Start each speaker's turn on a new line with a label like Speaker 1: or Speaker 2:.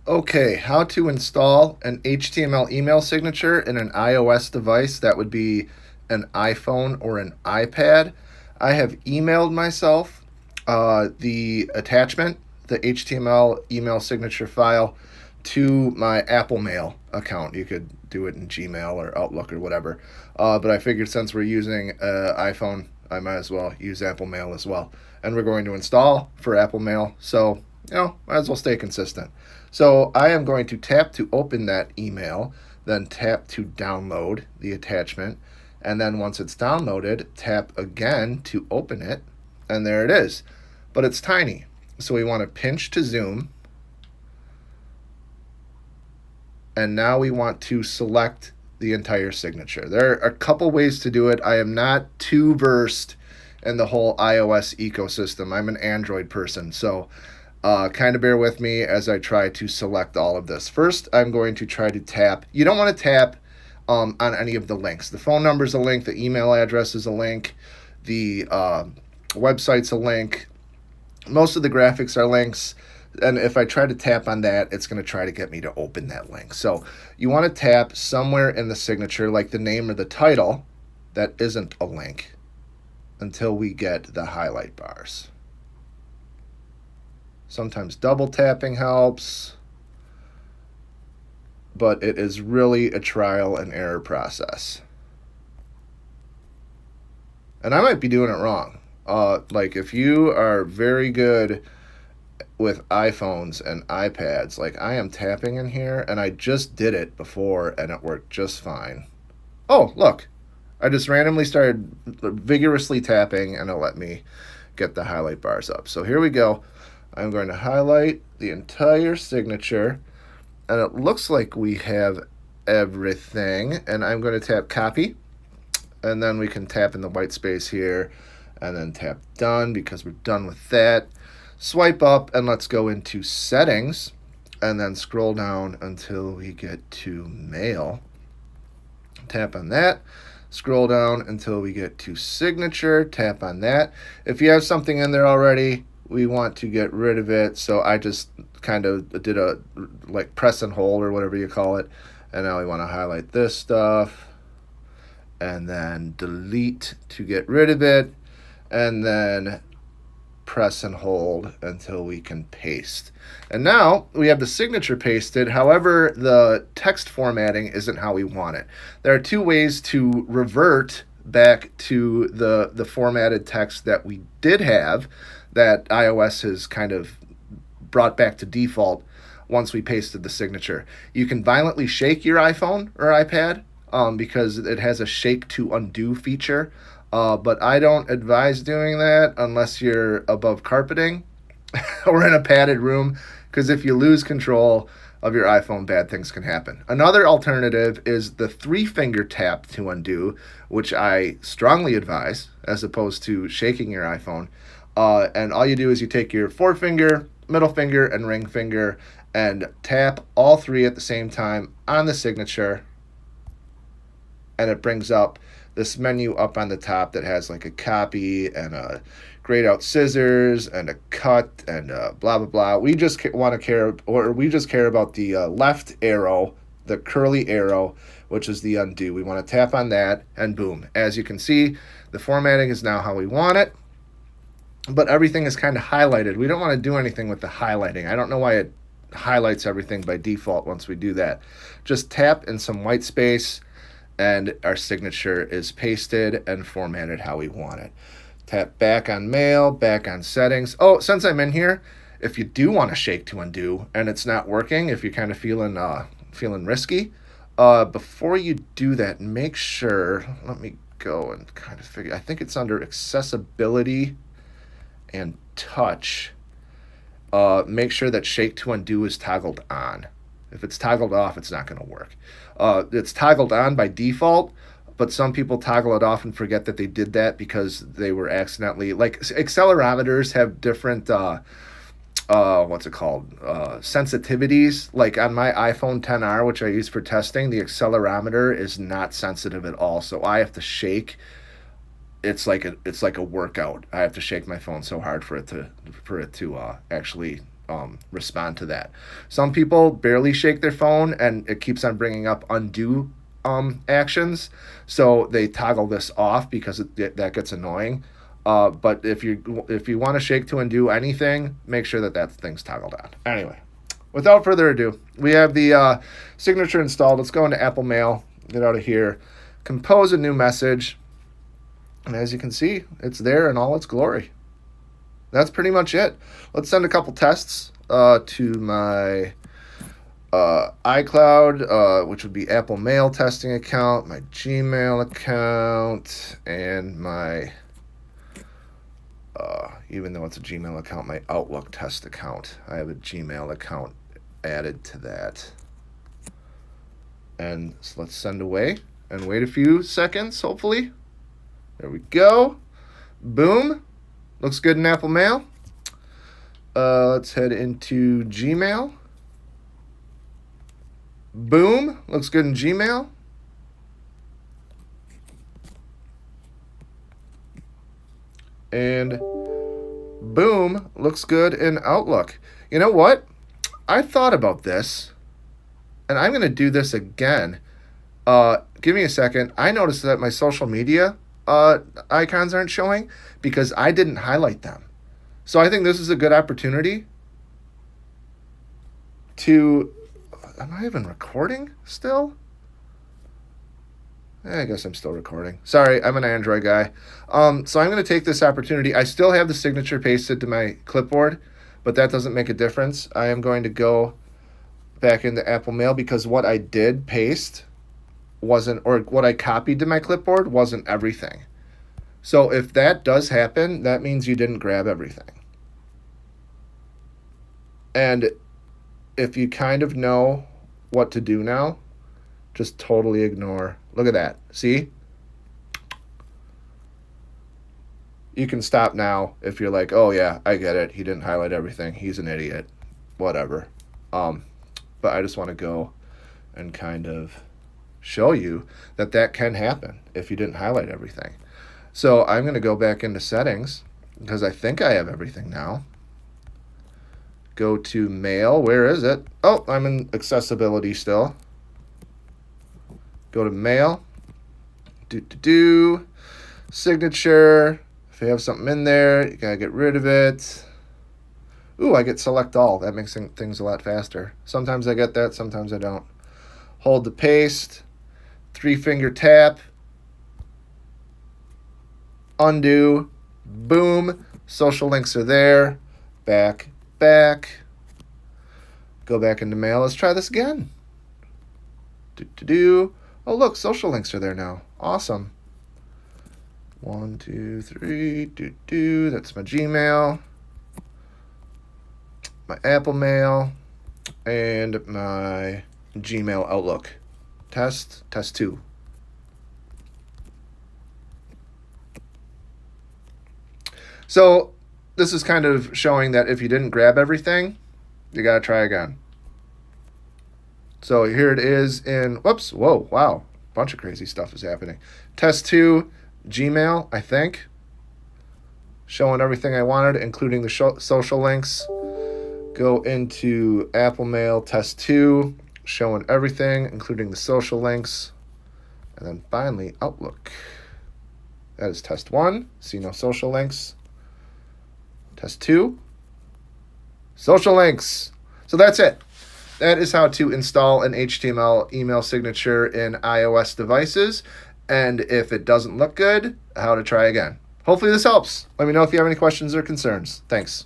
Speaker 1: Okay, how to install an HTML email signature in an iOS device. That would be an iPhone or an iPad. I have emailed myself the attachment, the HTML email signature file, to my Apple Mail account. You could do it in Gmail or Outlook or whatever. But I figured since we're using iPhone, I might as well use Apple Mail as well. And we're going to install for Apple Mail. So, might as well stay consistent. So I am going to tap to open that email, then tap to download the attachment, and then once it's downloaded, tap again to open it, and there it is. But it's tiny. So we want to pinch to zoom, and now we want to select the entire signature. There are a couple ways to do it. I am not too versed in the whole iOS ecosystem. I'm an Android person, so kind of bear with me as I try to select all of this. First, I'm going to try to tap. You don't want to tap on any of the links. The phone number is a link, the email address is a link, the website's a link. Most of the graphics are links. And if I try to tap on that, it's going to try to get me to open that link. So you want to tap somewhere in the signature, like the name or the title, that isn't a link, until we get the highlight bars. Sometimes double tapping helps, but it is really a trial and error process. And I might be doing it wrong. Like if you are very good with iPhones and iPads, like I am tapping in here, and I just did it before and it worked just fine. Oh, look, I just randomly started vigorously tapping and it let me get the highlight bars up. So here we go. I'm going to highlight the entire signature, and it looks like we have everything. And I'm going to tap copy, and then we can tap in the white space here, and then tap done because we're done with that. Swipe up, and let's go into settings, and then scroll down until we get to mail. Tap on that. Scroll down until we get to signature. Tap on that. If you have something in there already, we want to get rid of it. So I just kind of did a like press and hold or whatever you call it. And now we want to highlight this stuff and then delete to get rid of it. And then press and hold until we can paste. And now we have the signature pasted. However, the text formatting isn't how we want it. There are two ways to revert back to the formatted text that we did have, that iOS has kind of brought back to default once we pasted the signature. You can violently shake your iPhone or iPad because it has a shake to undo feature. But I don't advise doing that unless you're above carpeting or in a padded room, because if you lose control of your iPhone, bad things can happen. Another alternative is the three-finger tap to undo, which I strongly advise, as opposed to shaking your iPhone. And all you do is you take your forefinger, middle finger, and ring finger and tap all three at the same time on the signature, and it brings up this menu up on the top that has like a copy and a grayed out scissors and a cut and blah blah blah. We just want to care, or we just care about the left arrow, the curly arrow, which is the undo. We want to tap on that, and boom. As you can see, the formatting is now how we want it, but everything is kind of highlighted. We don't want to do anything with the highlighting. I don't know why it highlights everything by default once we do that. Just tap in some white space, and our signature is pasted and formatted how we want it. Tap back on mail, back on settings. Oh, since I'm in here, if you do want to shake to undo and it's not working, if you're kind of feeling risky, before you do that, make sure, let me go and kind of figure, I think it's under accessibility and touch. Make sure that shake to undo is toggled on. If it's toggled off, it's not going to work. It's toggled on by default, but some people toggle it off and forget that they did that because they were accidentally, like accelerometers have different what's it called, sensitivities. Like on my iPhone 10R, which I use for testing, the accelerometer is not sensitive at all, so I have to shake. It's like a workout. I have to shake my phone so hard for it to actually respond to that. Some people barely shake their phone and it keeps on bringing up undo actions, so they toggle this off because that gets annoying. But if you want to shake to undo anything, make sure that thing's toggled on. Anyway, without further ado, we have the signature installed. Let's go into Apple Mail, get out of here, compose a new message, and as you can see, it's there in all its glory. That's pretty much it. Let's send a couple tests to my iCloud, which would be Apple Mail testing account, my Gmail account, and my, even though it's a Gmail account, my Outlook test account. I have a Gmail account added to that. And so let's send away and wait a few seconds, hopefully. There we go. Boom. Looks good in Apple Mail. Let's head into Gmail. Boom. Looks good in Gmail. And boom. Looks good in Outlook. You know what? I thought about this, and I'm going to do this again. Give me a second. I noticed that my social media icons aren't showing because I didn't highlight them. So I think this is a good opportunity to... Am I even recording still? I guess I'm still recording. Sorry, I'm an Android guy. So I'm going to take this opportunity. I still have the signature pasted to my clipboard, but that doesn't make a difference. I am going to go back into Apple Mail because what I did paste wasn't, or what I copied to my clipboard wasn't everything. So if that does happen, that means you didn't grab everything. And if you kind of know what to do now, just totally ignore. Look at that. See? You can stop now if you're like, oh yeah, I get it. He didn't highlight everything. He's an idiot. Whatever. But I just want to go and kind of show you that can happen if you didn't highlight everything. So I'm going to go back into settings because I think I have everything now. Go to Mail. Where is it? Oh, I'm in accessibility still. Go to Mail. Signature. If you have something in there, you got to get rid of it. Ooh, I get select all. That makes things a lot faster. Sometimes I get that, sometimes I don't. Hold the paste. 3-finger tap. Undo. Boom. Social links are there. Back. Go back into Mail. Let's try this again. Oh, look, social links are there now. Awesome. 1, 2, 3. That's my Gmail, my Apple Mail, and my Gmail Outlook. Test 2. So this is kind of showing that if you didn't grab everything, you got to try again. So here it is in, whoops, whoa, wow, bunch of crazy stuff is happening. Test 2, Gmail, I think. Showing everything I wanted, including the social links. Go into Apple Mail, test 2, showing everything, including the social links. And then finally, Outlook. That is test 1, see no social links. Test 2, social links. So that's it. That is how to install an HTML email signature in iOS devices. And if it doesn't look good, how to try again. Hopefully this helps. Let me know if you have any questions or concerns. Thanks.